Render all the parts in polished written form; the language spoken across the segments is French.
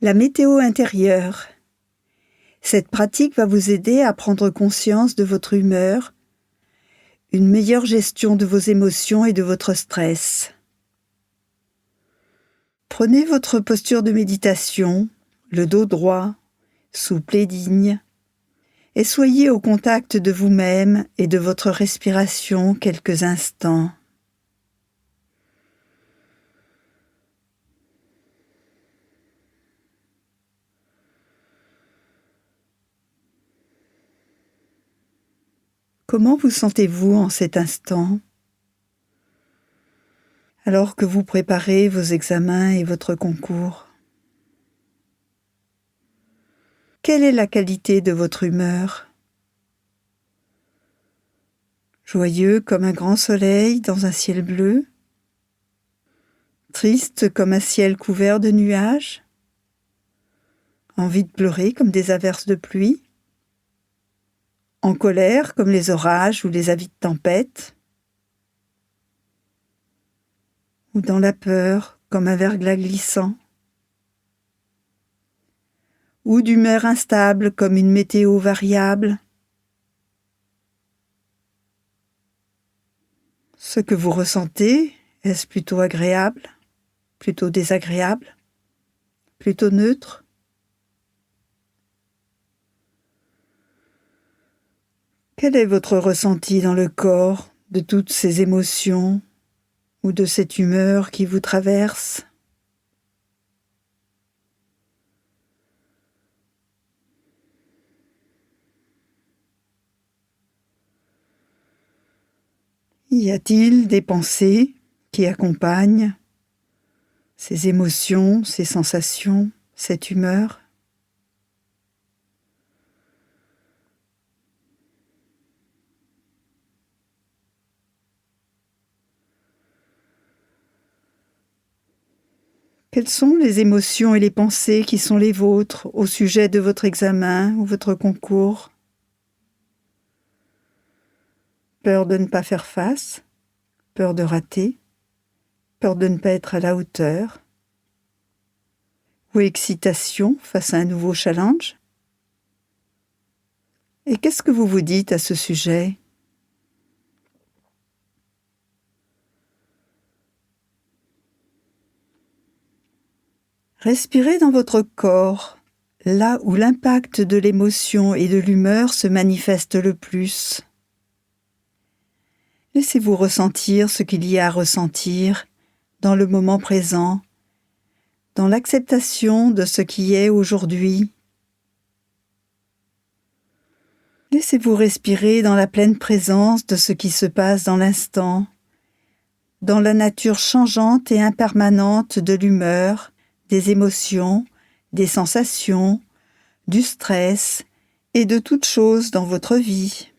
La météo intérieure. Cette pratique va vous aider à prendre conscience de votre humeur, une meilleure gestion de vos émotions et de votre stress. Prenez votre posture de méditation, le dos droit, souple et digne, et soyez au contact de vous-même et de votre respiration quelques instants. Comment vous sentez-vous en cet instant, alors que vous préparez vos examens et votre concours? Quelle est la qualité de votre humeur? Joyeux comme un grand soleil dans un ciel bleu? Triste comme un ciel couvert de nuages? Envie de pleurer comme des averses de pluie? En colère comme les orages ou les avis de tempête? Ou dans la peur comme un verglas glissant? Ou d'humeur instable comme une météo variable? Ce que vous ressentez, est-ce plutôt agréable, plutôt désagréable, plutôt neutre? Quel est votre ressenti dans le corps de toutes ces émotions ou de cette humeur qui vous traverse? Y a-t-il des pensées qui accompagnent ces émotions, ces sensations, cette humeur? Quelles sont les émotions et les pensées qui sont les vôtres au sujet de votre examen ou votre concours? Peur de ne pas faire face, peur de rater, peur de ne pas être à la hauteur, ou excitation face à un nouveau challenge? Et qu'est-ce que vous vous dites à ce sujet? Respirez dans votre corps, là où l'impact de l'émotion et de l'humeur se manifeste le plus. Laissez-vous ressentir ce qu'il y a à ressentir dans le moment présent, dans l'acceptation de ce qui est aujourd'hui. Laissez-vous respirer dans la pleine présence de ce qui se passe dans l'instant, dans la nature changeante et impermanente de l'humeur, des émotions, des sensations, du stress et de toute chose dans votre vie.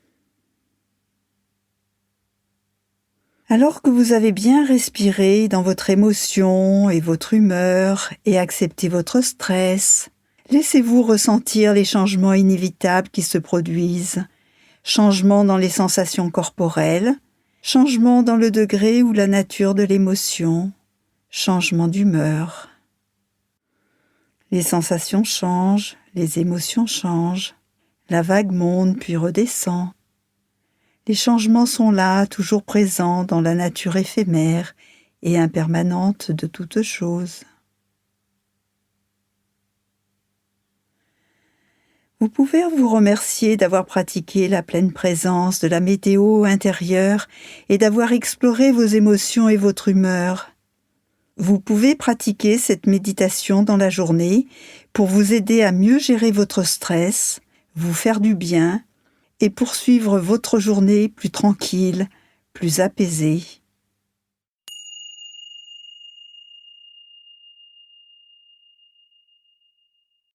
Alors que vous avez bien respiré dans votre émotion et votre humeur et accepté votre stress, laissez-vous ressentir les changements inévitables qui se produisent, changements dans les sensations corporelles, changements dans le degré ou la nature de l'émotion, changement d'humeur. Les sensations changent, les émotions changent, la vague monte puis redescend. Les changements sont là, toujours présents dans la nature éphémère et impermanente de toute chose. Vous pouvez vous remercier d'avoir pratiqué la pleine présence de la météo intérieure et d'avoir exploré vos émotions et votre humeur. Vous pouvez pratiquer cette méditation dans la journée pour vous aider à mieux gérer votre stress, vous faire du bien et poursuivre votre journée plus tranquille, plus apaisée.